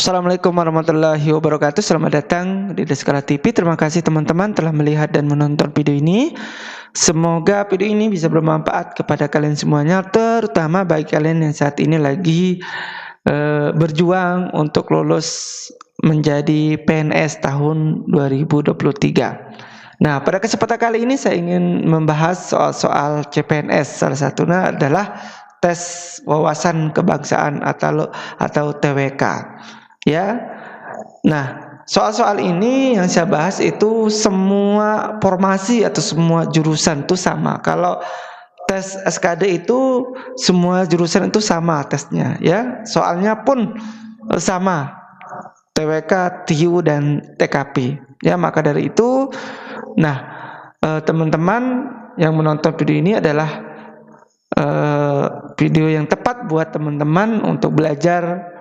Assalamualaikum warahmatullahi wabarakatuh. Selamat datang di Deskala TV. Terima kasih teman-teman telah melihat dan menonton video ini. Semoga video ini bisa bermanfaat kepada kalian semuanya, terutama bagi kalian yang saat ini lagi berjuang untuk lulus menjadi PNS tahun 2023. Nah, pada kesempatan kali ini saya ingin membahas soal CPNS. Salah satunya adalah tes wawasan kebangsaan atau TWK. Ya. Nah, soal-soal ini yang saya bahas itu semua formasi atau semua jurusan itu sama. Kalau tes SKD itu semua jurusan itu sama tesnya, ya. Soalnya pun sama. TWK, TIU dan TKP. Ya, maka dari itu, nah, teman-teman yang menonton video ini adalah video yang tepat buat teman-teman untuk belajar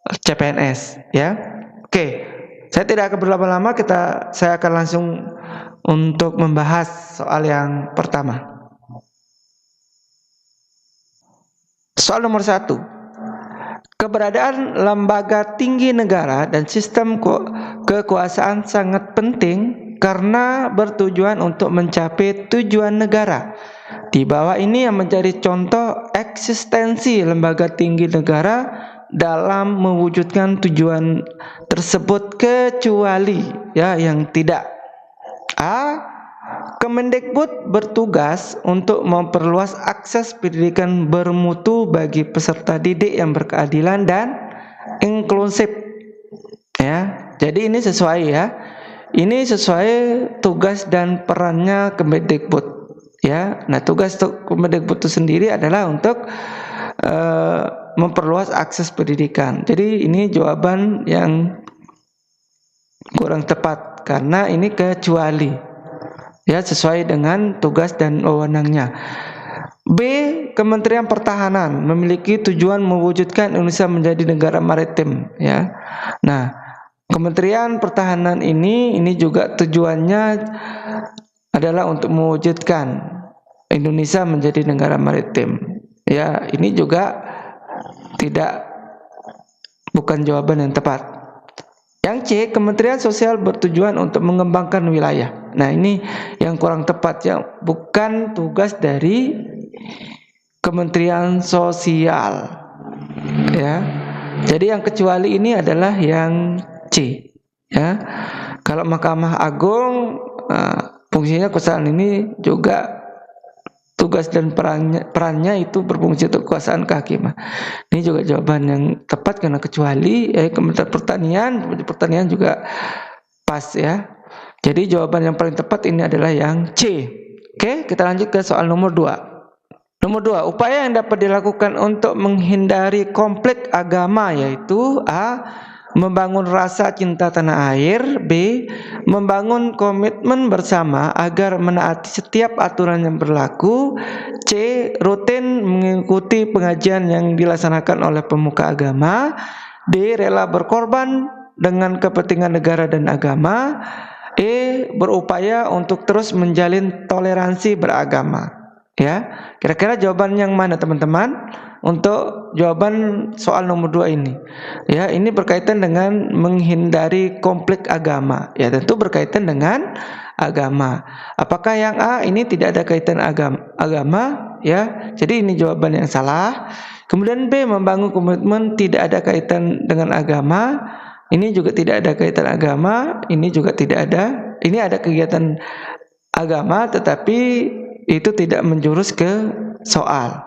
CPNS, ya. Oke, saya tidak akan berlama-lama, saya akan langsung untuk membahas soal yang pertama. Soal nomor 1. Keberadaan lembaga tinggi negara dan sistem kekuasaan sangat penting karena bertujuan untuk mencapai tujuan negara. Di bawah ini yang menjadi contoh eksistensi lembaga tinggi negara dalam mewujudkan tujuan tersebut, kecuali yang tidak. A. Kemendikbud bertugas untuk memperluas akses pendidikan bermutu bagi peserta didik yang berkeadilan dan inklusif. Ya, jadi ini sesuai ya. Ini sesuai tugas dan perannya Kemendikbud. Ya, nah tugas Kemendikbud itu sendiri adalah untuk memperluas akses pendidikan. Jadi ini jawaban yang kurang tepat karena ini kecuali, ya, sesuai dengan tugas dan wewenangnya. B. Kementerian Pertahanan memiliki tujuan mewujudkan Indonesia menjadi negara maritim, ya. Nah, Kementerian Pertahanan ini juga tujuannya adalah untuk mewujudkan Indonesia menjadi negara maritim. Ya, ini juga bukan jawaban yang tepat. Yang C, Kementerian Sosial bertujuan untuk mengembangkan wilayah. Nah, ini yang kurang tepat, yang bukan tugas dari Kementerian Sosial. Ya. Jadi yang kecuali ini adalah yang C. Ya. Kalau Mahkamah Agung fungsinya kekuasaan ini juga tugas dan perannya itu berfungsi untuk kekuasaan kehakiman. Ini juga jawaban yang tepat karena kecuali Kementerian Pertanian juga pas, ya. Jadi jawaban yang paling tepat ini adalah yang C. Oke, kita lanjut ke soal nomor 2. Nomor 2, upaya yang dapat dilakukan untuk menghindari konflik agama yaitu A. Membangun rasa cinta tanah air. B. Membangun komitmen bersama agar menaati setiap aturan yang berlaku. C. Rutin mengikuti pengajian yang dilaksanakan oleh pemuka agama. D. Rela berkorban dengan kepentingan negara dan agama. E. Berupaya untuk terus menjalin toleransi beragama. Ya, kira-kira jawaban yang mana teman-teman untuk jawaban soal nomor 2 ini? Ya, ini berkaitan dengan menghindari konflik agama. Ya, tentu berkaitan dengan agama. Apakah yang A ini tidak ada kaitan agama? Ya, jadi ini jawaban yang salah. Kemudian B, membangun komitmen tidak ada kaitan dengan agama. Ini juga tidak ada kaitan agama. Ini juga tidak ada. Ini ada kegiatan agama, tetapi itu tidak menjurus ke soal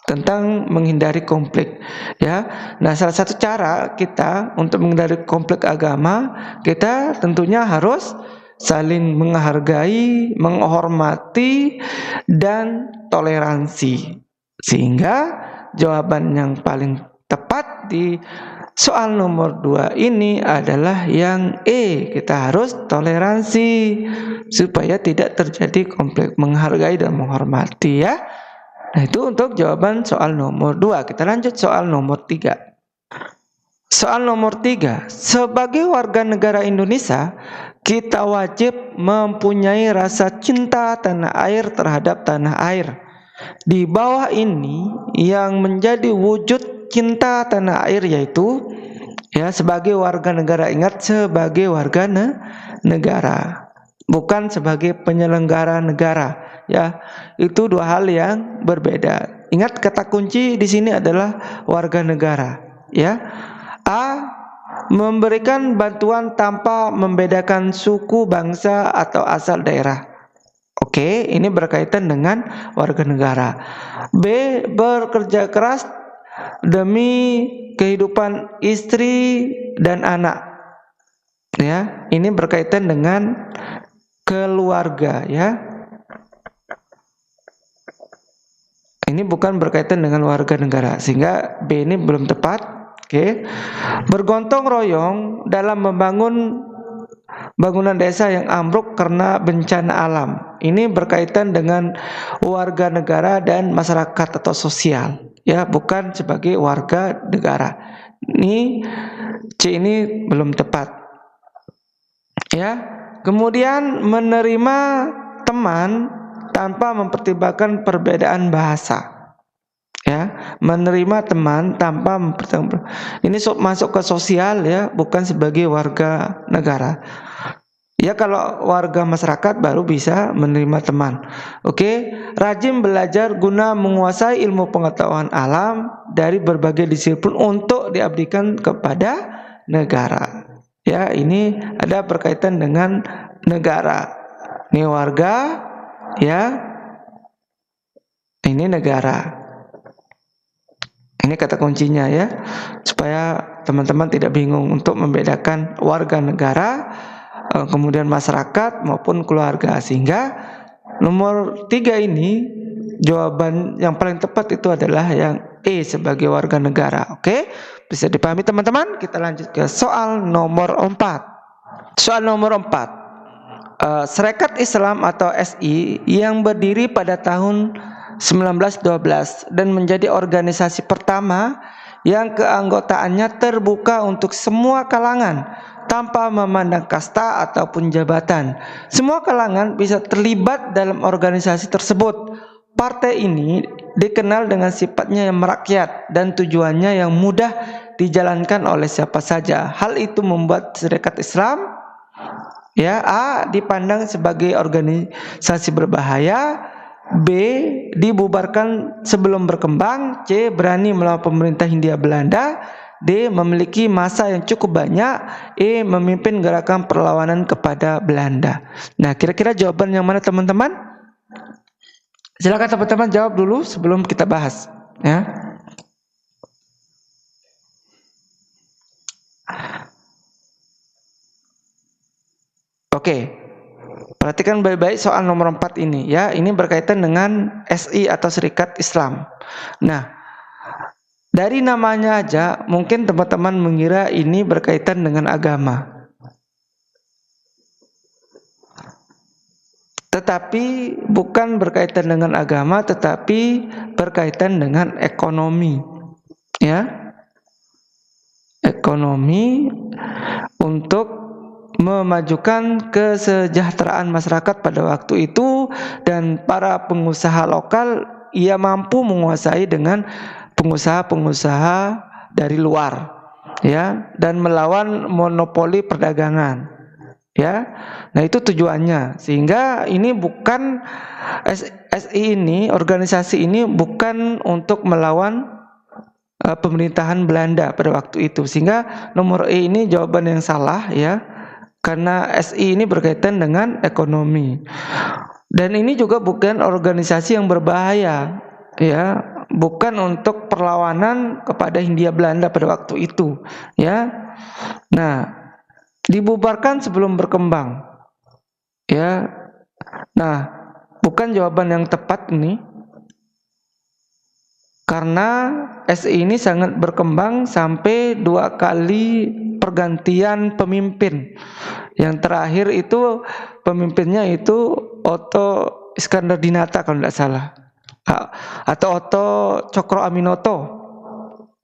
tentang menghindari konflik, ya. Nah, salah satu cara kita untuk menghindari konflik agama, kita tentunya harus saling menghargai, menghormati dan toleransi. Sehingga jawaban yang paling tepat di soal nomor 2 ini adalah yang E. Kita harus toleransi supaya tidak terjadi konflik, menghargai dan menghormati, ya. Nah, itu untuk jawaban soal nomor 2. Kita lanjut soal nomor 3. Soal nomor 3, sebagai warga negara Indonesia, kita wajib mempunyai rasa cinta tanah air terhadap tanah air. Di bawah ini yang menjadi wujud cinta tanah air yaitu Ya, sebagai warga negara, ingat, sebagai warga negara, bukan sebagai penyelenggara negara. Ya, itu dua hal yang berbeda. Ingat, kata kunci di sini adalah warga negara. Ya, A, memberikan bantuan tanpa membedakan suku, bangsa, atau asal daerah. Oke, ini berkaitan dengan warga negara. B, bekerja keras demi kehidupan istri dan anak. Ya, ini berkaitan dengan keluarga, ya. Ini bukan berkaitan dengan warga negara, sehingga B ini belum tepat. Oke. Bergotong royong dalam membangun bangunan desa yang ambruk karena bencana alam. Ini berkaitan dengan warga negara dan masyarakat atau sosial, ya, bukan sebagai warga negara. Ini C ini belum tepat. Ya. Kemudian menerima teman tanpa mempertimbangkan perbedaan bahasa. Ya, menerima teman tanpa mempertimbangkan. Ini masuk ke sosial, ya, bukan sebagai warga negara. Ya, kalau warga masyarakat baru bisa menerima teman. Oke, rajin belajar guna menguasai ilmu pengetahuan alam dari berbagai disiplin untuk diabdikan kepada negara. Ya, ini ada berkaitan dengan negara. Ini warga, ya. Ini negara. Ini kata kuncinya, ya, supaya teman-teman tidak bingung untuk membedakan warga negara, kemudian masyarakat maupun keluarga. Sehingga nomor 3 ini jawaban yang paling tepat itu adalah yang E, sebagai warga negara. Oke, bisa dipahami teman-teman? Kita lanjut ke soal nomor 4. Soal nomor 4. Serikat Islam atau SI yang berdiri pada tahun 1912 dan menjadi organisasi pertama yang keanggotaannya terbuka untuk semua kalangan tanpa memandang kasta ataupun jabatan. Semua kalangan bisa terlibat dalam organisasi tersebut. Partai ini dikenal dengan sifatnya yang merakyat dan tujuannya yang mudah dijalankan oleh siapa saja. Hal itu membuat Serikat Islam, ya, A, dipandang sebagai organisasi berbahaya, B, dibubarkan sebelum berkembang, C, berani melawan pemerintah Hindia Belanda, D, memiliki massa yang cukup banyak, E, memimpin gerakan perlawanan kepada Belanda. Nah, kira-kira jawaban yang mana, teman-teman? Silakan teman-teman jawab dulu sebelum kita bahas, ya. Oke. Perhatikan baik-baik soal nomor 4 ini, ya. Ini berkaitan dengan SI atau Serikat Islam. Nah, dari namanya aja mungkin teman-teman mengira ini berkaitan dengan agama. Tetapi bukan berkaitan dengan agama, tetapi berkaitan dengan ekonomi, ya. Ekonomi untuk memajukan kesejahteraan masyarakat pada waktu itu, dan para pengusaha lokal ia mampu menguasai dengan pengusaha-pengusaha dari luar, ya, dan melawan monopoli perdagangan, ya. Nah, itu tujuannya. Sehingga ini bukan SI ini, organisasi ini bukan untuk melawan pemerintahan Belanda pada waktu itu. Sehingga nomor E ini jawaban yang salah, ya. Karena SI ini berkaitan dengan ekonomi. Dan ini juga bukan organisasi yang berbahaya, ya, bukan untuk perlawanan kepada Hindia Belanda pada waktu itu, ya. Nah, dibubarkan sebelum berkembang, ya. Nah, bukan jawaban yang tepat ini. Karena SI ini sangat berkembang sampai 2 kali pergantian pemimpin. Yang terakhir itu pemimpinnya itu Otto Iskandar-Dinata kalau tidak salah, atau Otto Cokro Aminoto.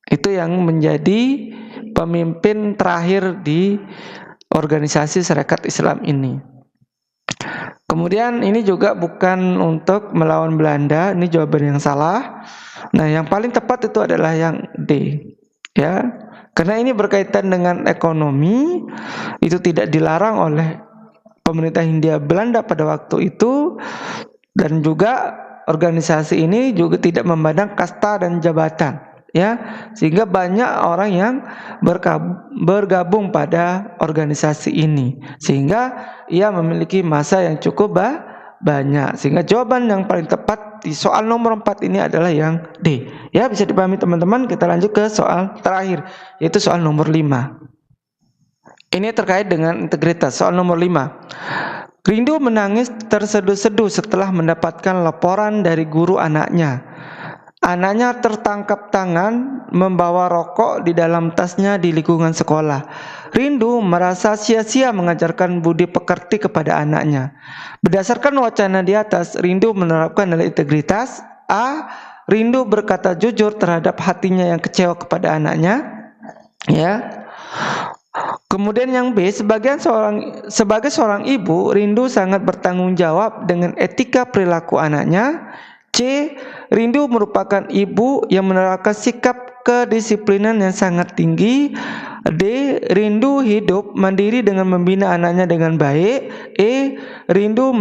Itu yang menjadi pemimpin terakhir di organisasi Serikat Islam ini. Kemudian ini juga bukan untuk melawan Belanda, ini jawaban yang salah. Nah, yang paling tepat itu adalah yang D, ya. Karena ini berkaitan dengan ekonomi, itu tidak dilarang oleh pemerintah Hindia Belanda pada waktu itu, dan juga organisasi ini juga tidak memandang kasta dan jabatan, ya, sehingga banyak orang yang bergabung pada organisasi ini, sehingga ia memiliki massa yang cukup banyak. Sehingga jawaban yang paling tepat di soal nomor 4 ini adalah yang D. Ya, bisa dipahami teman-teman. Kita lanjut ke soal terakhir, yaitu soal nomor 5. Ini terkait dengan integritas. Soal nomor 5. Rindu menangis terseduh-seduh setelah mendapatkan laporan dari guru anaknya. Anaknya tertangkap tangan membawa rokok di dalam tasnya di lingkungan sekolah. Rindu merasa sia-sia mengajarkan budi pekerti kepada anaknya. Berdasarkan wacana di atas, Rindu menerapkan nilai integritas. A. Rindu berkata jujur terhadap hatinya yang kecewa kepada anaknya. Ya. Kemudian yang B, sebagai seorang ibu, Rindu sangat bertanggung jawab dengan etika perilaku anaknya. C. Rindu merupakan ibu yang menerapkan sikap kedisiplinan yang sangat tinggi. D. Rindu hidup mandiri dengan membina anaknya dengan baik. E. Rindu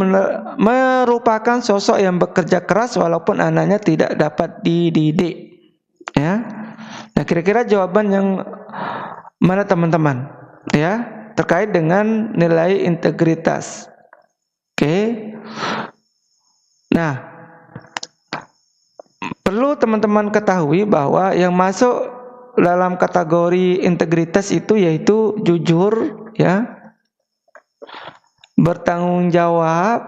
merupakan sosok yang bekerja keras walaupun anaknya tidak dapat dididik. Ya. Nah, kira-kira jawaban yang mana teman-teman? Ya, terkait dengan nilai integritas. Oke. Nah, perlu teman-teman ketahui bahwa yang masuk dalam kategori integritas itu yaitu jujur, ya, bertanggung jawab,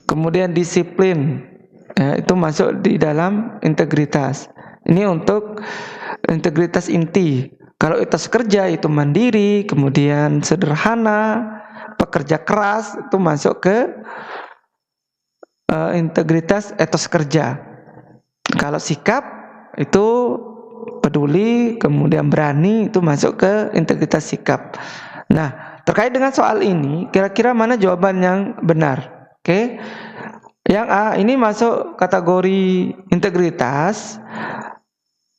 kemudian disiplin, ya, itu masuk di dalam integritas. Ini untuk integritas inti. Kalau etos kerja itu mandiri, kemudian sederhana, pekerja keras, itu masuk ke integritas etos kerja. Kalau sikap itu peduli, kemudian berani, itu masuk ke integritas sikap. Nah, terkait dengan soal ini, kira-kira mana jawaban yang benar? Oke. Yang A ini masuk kategori integritas,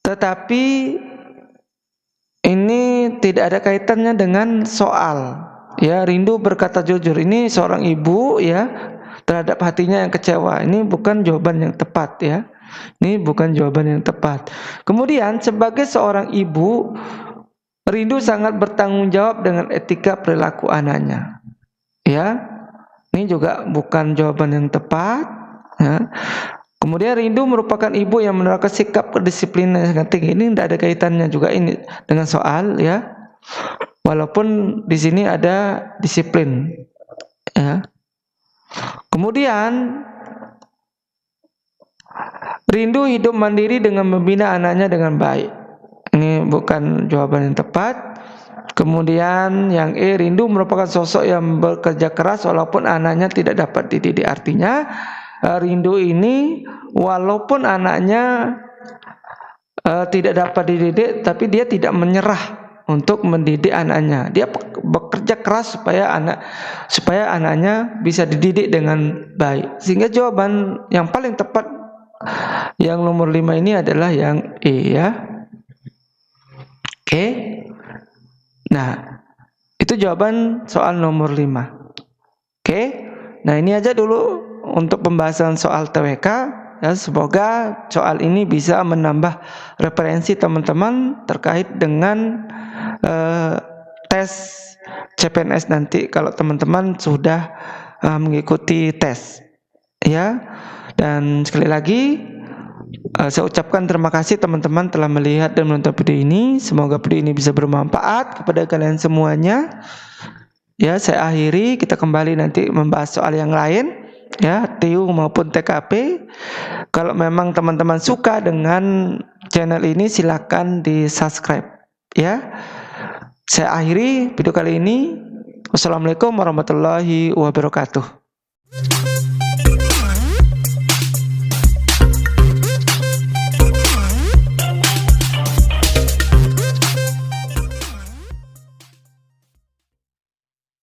tetapi ini tidak ada kaitannya dengan soal. Ya, Rindu berkata jujur. Ini seorang ibu, ya, terhadap hatinya yang kecewa. Ini bukan jawaban yang tepat, ya. Ini bukan jawaban yang tepat. Kemudian sebagai seorang ibu, Rindu sangat bertanggung jawab dengan etika perilaku anaknya. Ya. Ini juga bukan jawaban yang tepat, ya. Kemudian Rindu merupakan ibu yang menerapkan sikap kedisiplinan yang sangat tinggi. Ini tidak ada kaitannya juga ini dengan soal, ya. Walaupun di sini ada disiplin, ya. Kemudian Rindu hidup mandiri dengan membina anaknya dengan baik. Ini bukan jawaban yang tepat. Kemudian yang E, Rindu merupakan sosok yang bekerja keras walaupun anaknya tidak dapat dididik. Artinya Rindu ini walaupun anaknya tidak dapat dididik, tapi dia tidak menyerah untuk mendidik anaknya. Dia bekerja keras supaya anaknya bisa dididik dengan baik. Sehingga jawaban yang paling tepat yang nomor 5 ini adalah yang E, ya. Oke. Nah, itu jawaban soal nomor 5. Oke. Nah, ini aja dulu untuk pembahasan soal TWK, ya. Semoga soal ini bisa menambah referensi teman-teman terkait dengan tes CPNS nanti kalau teman-teman sudah mengikuti tes, ya. Dan sekali lagi saya ucapkan terima kasih teman-teman telah melihat dan menonton video ini. Semoga video ini bisa bermanfaat kepada kalian semuanya. Ya, saya akhiri. Kita kembali nanti membahas soal yang lain, ya, TU maupun TKP. Kalau memang teman-teman suka dengan channel ini, silakan di-subscribe, ya. Saya akhiri video kali ini. Wassalamualaikum warahmatullahi wabarakatuh.